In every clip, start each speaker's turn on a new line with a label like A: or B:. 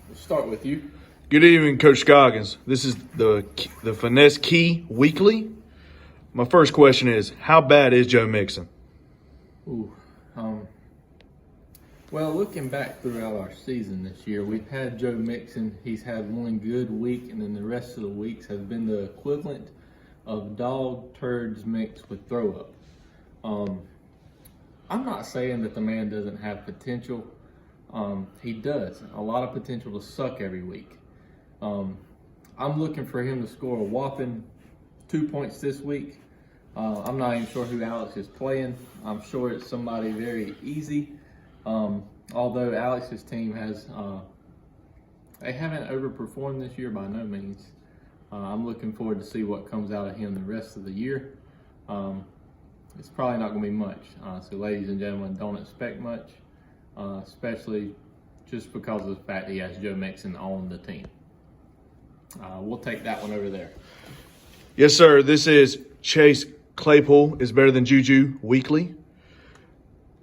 A: We'll start with you.
B: Good evening, Coach Scoggins. This is the Finesse Key Weekly. My first question is, how bad is Joe Mixon?
A: Well, looking back throughout our season this year, we've had Joe Mixon. He's had one good week, and then the rest of the weeks has been the equivalent of dog turds mixed with throw up. I'm not saying that the man doesn't have potential. He does. A lot of potential to suck every week. I'm looking for him to score a whopping 2 points this week. I'm not even sure who Alex is playing. I'm sure it's somebody very easy. Although Alex's team they haven't overperformed this year by no means. I'm looking forward to see what comes out of him the rest of the year. It's probably not going to be much. So ladies and gentlemen, don't expect much, especially just because of the fact that he has Joe Mixon on the team. We'll take that one over there.
B: Yes, sir. This is Chase Claypool is better than Juju Weekly.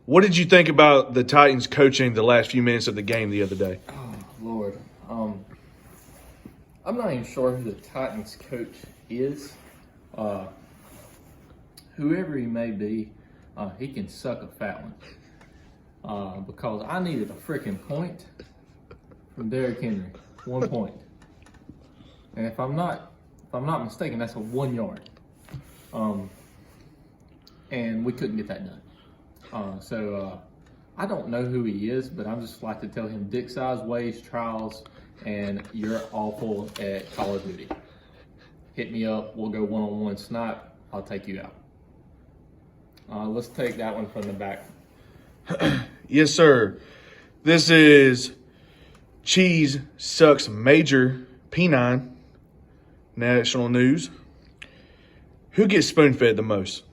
B: What did you think about the Titans coaching the last few minutes of the game the other day?
A: Oh, Lord. I'm not even sure who the Titans coach is. Whoever he may be, he can suck a fat one. Because I needed a freaking point from Derrick Henry. 1 point. And if I'm not mistaken, that's a 1 yard. And we couldn't get that done. So I don't know who he is, but I'm just like to tell him dick size, waist, trials, and you're awful at Call of Duty. Hit me up. We'll go one-on-one snipe. I'll take you out. Let's take that one from the back.
B: Yes, sir. This is Cheese Sucks Major P9 National News. Who gets spoon-fed the most?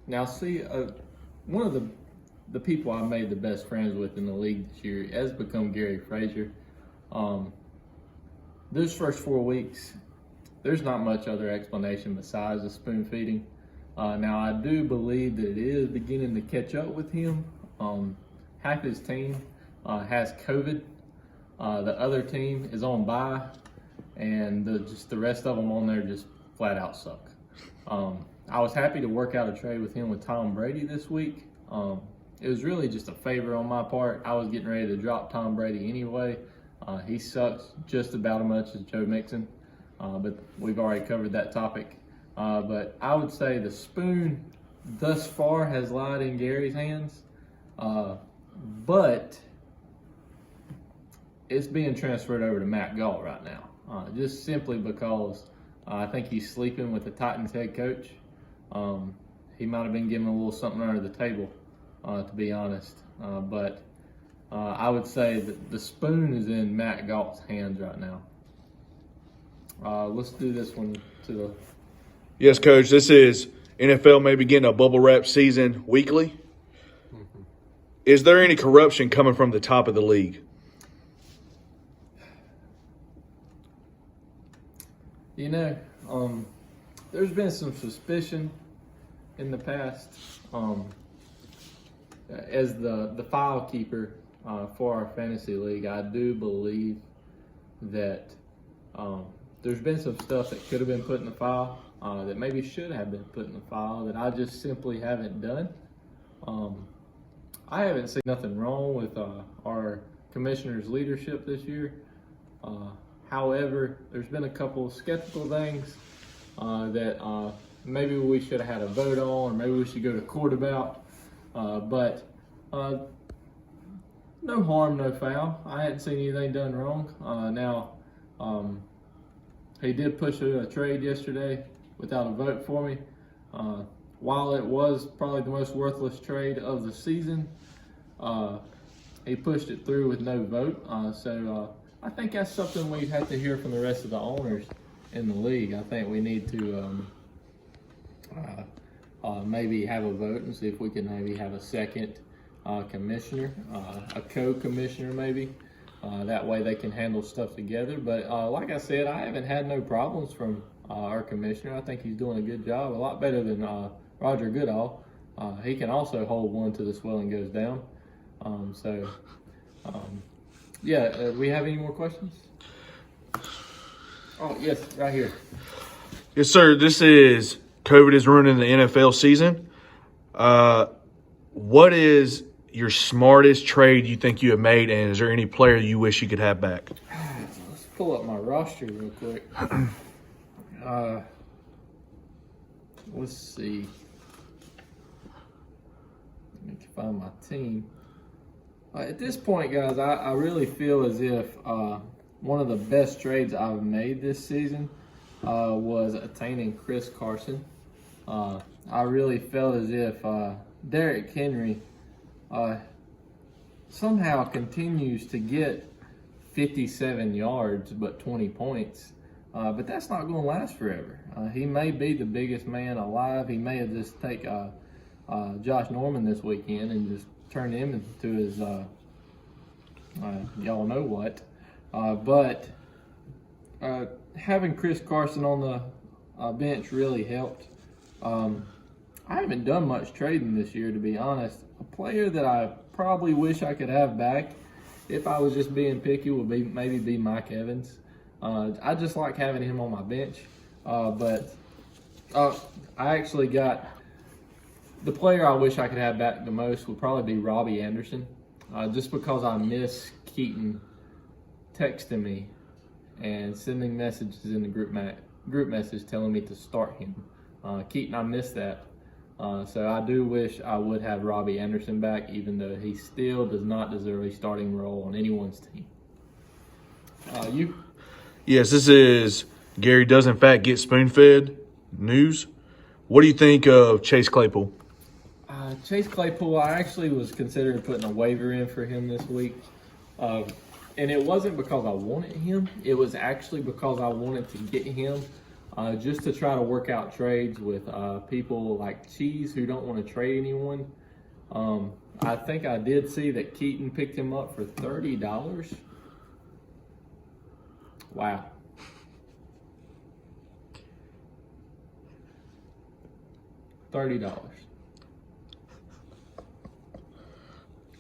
A: Now, see, one of the people I made the best friends with in the league this year has become Gary Frazier. Those first 4 weeks, there's not much other explanation besides the spoon feeding. Now, I do believe that it is beginning to catch up with him. Half his team has COVID. The other team is on bye, and the rest of them on there just flat out suck. I was happy to work out a trade with him with Tom Brady this week. It was really just a favor on my part. I was getting ready to drop Tom Brady anyway. He sucks just about as much as Joe Mixon, but we've already covered that topic. But I would say the spoon thus far has lied in Gary's hands, but it's being transferred over to Matt Gall right now, just simply because I think he's sleeping with the Titans head coach. He might have been given a little something under the table, to be honest. But I would say that the spoon is in Matt Gall's hands right now. Let's do this one to the...
B: Yes, Coach. This is NFL may begin a bubble wrap season weekly. Mm-hmm. Is there any corruption coming from the top of the league?
A: You know, there's been some suspicion in the past. As the file keeper for our fantasy league, I do believe that there's been some stuff that could have been put in the file that maybe should have been put in the file that I just simply haven't done. I haven't seen nothing wrong with our commissioner's leadership this year. However, there's been a couple of skeptical things that maybe we should have had a vote on, or maybe we should go to court about. But no harm, no foul. I hadn't seen anything done wrong. Now, he did push a trade yesterday without a vote for me. While it was probably the most worthless trade of the season, he pushed it through with no vote. So I think that's something we'd have to hear from the rest of the owners in the league. I think we need to maybe have a vote and see if we can maybe have a second commissioner, a co-commissioner maybe. That way they can handle stuff together. But like I said, I haven't had no problems from our commissioner. I think he's doing a good job, a lot better than Roger Goodall. He can also hold one till the swelling goes down. Yeah, we have any more questions? Oh, yes, right here.
B: Yes, sir. This is COVID is ruining the NFL season. What is your smartest trade you think you have made, and is there any player you wish you could have back?
A: Let's pull up my roster real quick. Let's see. Let me find my team. At this point, guys, I really feel as if one of the best trades I've made this season was attaining Chris Carson. I really felt as if Derrick Henry somehow continues to get 57 yards but 20 points. But that's not going to last forever. He may be the biggest man alive. He may have just take Josh Norman this weekend and just turn him into his y'all know what. But having Chris Carson on the bench really helped. I haven't done much trading this year, to be honest. A player that I probably wish I could have back, if I was just being picky, would be Mike Evans. I just like having him on my bench. But I actually got the player I wish I could have back the most would probably be Robbie Anderson, just because I miss Keaton texting me and sending messages in the group message telling me to start him. Keaton, I miss that. So I do wish I would have Robbie Anderson back, even though he still does not deserve a starting role on anyone's team. You?
B: Yes, this is Gary does in fact get spoon-fed news. What do you think of Chase Claypool?
A: Chase Claypool, I actually was considering putting a waiver in for him this week. And it wasn't because I wanted him. It was actually because I wanted to get him just to try to work out trades with people like Cheese who don't want to trade anyone. I think I did see that Keaton picked him up for $30. Wow. $30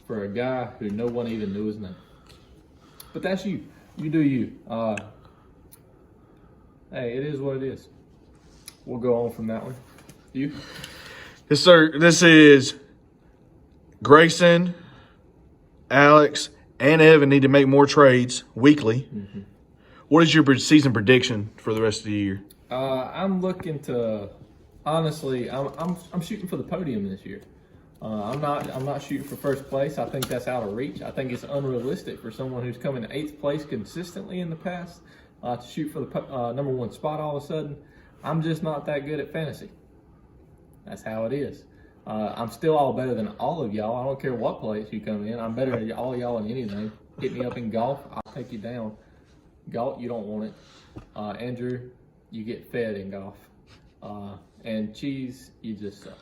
A: for a guy who no one even knew his name. But that's you. You do you. Hey, it is what it is. We'll go on from that one. You?
B: Yes, sir. This is Grayson, Alex, and Evan need to make more trades weekly. Mm-hmm. What is your season prediction for the rest of the year?
A: I'm looking to, honestly, I'm shooting for the podium this year. I'm not shooting for first place. I think that's out of reach. I think it's unrealistic for someone who's come in 8th place consistently in the past to shoot for the number 1 spot all of a sudden. I'm just not that good at fantasy. That's how it is. I'm still all better than all of y'all. I don't care what place you come in. I'm better than all y'all in anything. Hit me up in golf, I'll take you down. Golf, you don't want it. Andrew, you get fed in golf. And Cheese, you just suck.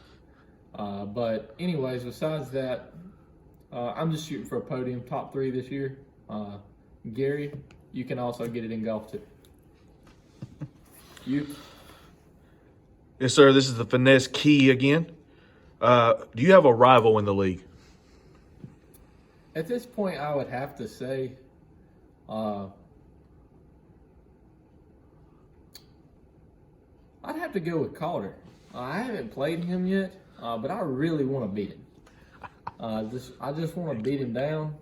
A: But anyways, besides that, I'm just shooting for a podium, top 3 this year. Gary, you can also get it in golf too. You?
B: Yes, sir. This is the Finesse Key again. Do you have a rival in the league?
A: At this point, I would have to say I'd have to go with Caulder. I haven't played him yet, but I really want to beat him. I just want to beat him down.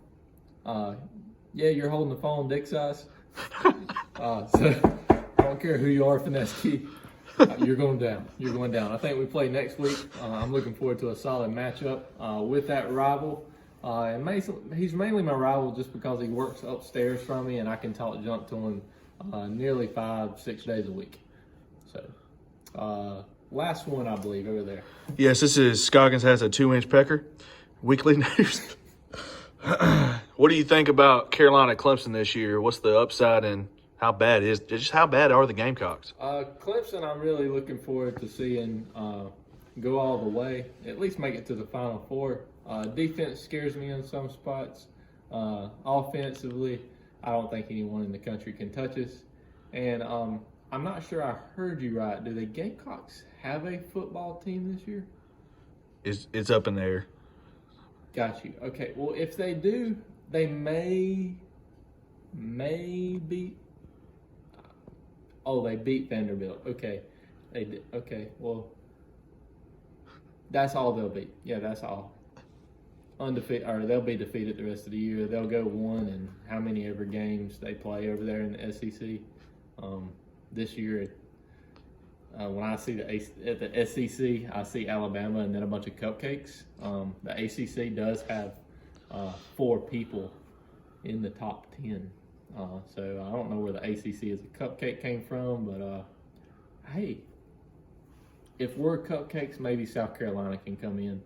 A: Yeah, you're holding the phone dick size. So I don't care who you are, Finesse Key. You're going down. You're going down. I think we play next week. I'm looking forward to a solid matchup with that rival. And Mason, he's mainly my rival just because he works upstairs from me and I can talk junk to him nearly 5-6 days a week. So, last one, I believe, over there.
B: Yes, this is Scoggins has a 2-inch pecker. Weekly news. What do you think about Carolina Clemson this year? What's the upside and how bad are the Gamecocks?
A: Clemson, I'm really looking forward to seeing go all the way, at least make it to the Final Four. Defense scares me in some spots. Offensively, I don't think anyone in the country can touch us. And I'm not sure I heard you right. Do the Gamecocks have a football team this year?
B: It's up in the air.
A: Got you. Okay. Well, if they do, they may beat. Oh, they beat Vanderbilt. Okay. They did. Okay. Well, that's all they'll beat. Yeah, that's all. Undefeated, or they'll be defeated the rest of the year. They'll go 1 in how many ever games they play over there in the SEC. This year, when I see at the SEC, I see Alabama and then a bunch of cupcakes. The ACC does have 4 people in the top 10. So I don't know where the ACC as a cupcake came from, but hey, if we're cupcakes, maybe South Carolina can come in.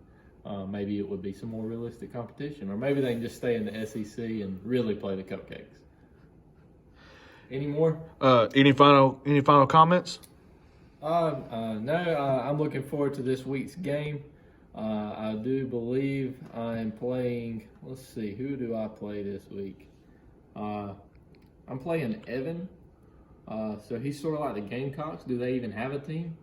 A: Maybe it would be some more realistic competition, or maybe they can just stay in the SEC and really play the cupcakes. Any more?
B: Any final comments?
A: No. I'm looking forward to this week's game. I do believe I'm playing. Let's see, who do I play this week? I'm playing Evan. So he's sort of like the Gamecocks. Do they even have a team?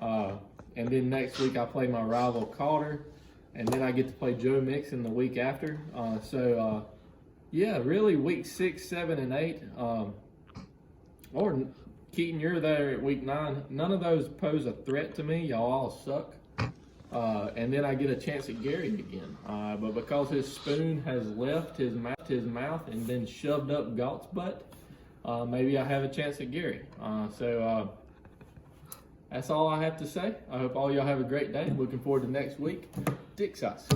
A: And then next week I play my rival Caulder, and then I get to play Joe Mixon the week after. Yeah, really week 6, 7, and 8. Or Keaton, you're there at week 9. None of those pose a threat to me. Y'all all suck. And then I get a chance at Gary again. But because his spoon has left his mouth and been shoved up Galt's butt, maybe I have a chance at Gary. That's all I have to say. I hope all y'all have a great day. Looking forward to next week. Dick size.